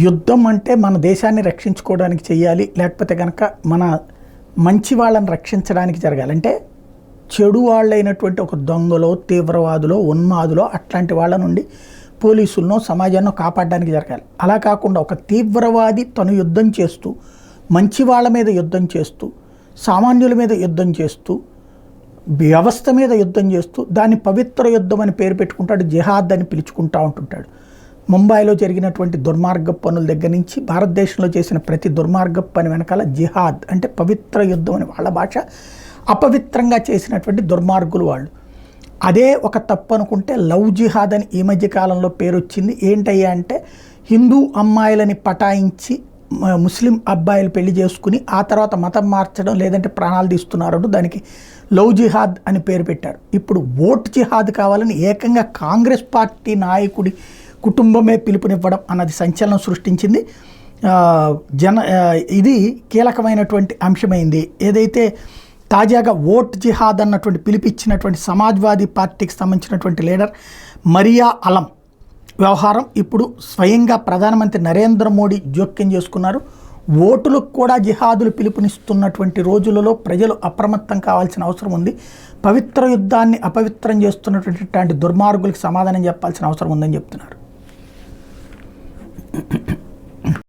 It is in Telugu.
యుద్ధం అంటే మన దేశాన్ని రక్షించుకోవడానికి చేయాలి, లేకపోతే కనుక మన మంచి వాళ్ళని రక్షించడానికి జరగాలి. అంటే చెడు వాళ్ళైనటువంటి ఒక దొంగలో, తీవ్రవాదులో, ఉన్మాదులో అట్లాంటి వాళ్ళ నుండి పోలీసులను, సమాజాన్ని కాపాడడానికి జరగాలి. అలా కాకుండా ఒక తీవ్రవాది తను యుద్ధం చేస్తూ, మంచి వాళ్ళ మీద యుద్ధం చేస్తూ, సామాన్యుల మీద యుద్ధం చేస్తూ, వ్యవస్థ మీద యుద్ధం చేస్తూ దాన్ని పవిత్ర యుద్ధం అని పేరు పెట్టుకుంటాడు, జిహాద్ అని పిలుచుకుంటూ ఉంటుంటాడు. ముంబైలో జరిగినటువంటి దుర్మార్గ పనుల దగ్గర నుంచి భారతదేశంలో చేసిన ప్రతి దుర్మార్గ పని వెనకాల జిహాద్ అంటే పవిత్ర యుద్ధం అని వాళ్ళ భాష. అపవిత్రంగా చేసినటువంటి దుర్మార్గులు వాళ్ళు. అదే ఒక తప్పు అనుకుంటే లవ్ జిహాద్ అని ఈ మధ్య కాలంలో పేరు వచ్చింది. ఏంటయ్యా అంటే హిందూ అమ్మాయిలని పటాయించి ముస్లిం అబ్బాయిలు పెళ్లి చేసుకుని ఆ తర్వాత మతం మార్చడం, లేదంటే ప్రాణాలు తీస్తున్నారు, దానికి లవ్ జిహాద్ అని పేరు పెట్టారు. ఇప్పుడు ఓట్ జిహాద్ కావాలని ఏకంగా కాంగ్రెస్ పార్టీ నాయకుడి కుటుంబమే పిలుపునివ్వడం అన్నది సంచలనం సృష్టించింది. ఇది కీలకమైనటువంటి అంశమైంది. ఏదైతే తాజాగా ఓట్ జిహాద్ అన్నటువంటి పిలిపిచ్చినటువంటి సమాజ్వాదీ పార్టీకి సంబంధించినటువంటి లీడర్ మరియా అలం వ్యవహారం ఇప్పుడు స్వయంగా ప్రధానమంత్రి నరేంద్ర మోడీ జోక్యం చేసుకున్నారు. ఓటులకు కూడా జిహాదులు పిలుపునిస్తున్నటువంటి రోజులలో ప్రజలు అప్రమత్తం కావాల్సిన అవసరం ఉంది. పవిత్ర యుద్ధాన్ని అపవిత్రం చేస్తున్నటువంటి దుర్మార్గులకు సమాధానం చెప్పాల్సిన అవసరం ఉందని చెప్తున్నారు.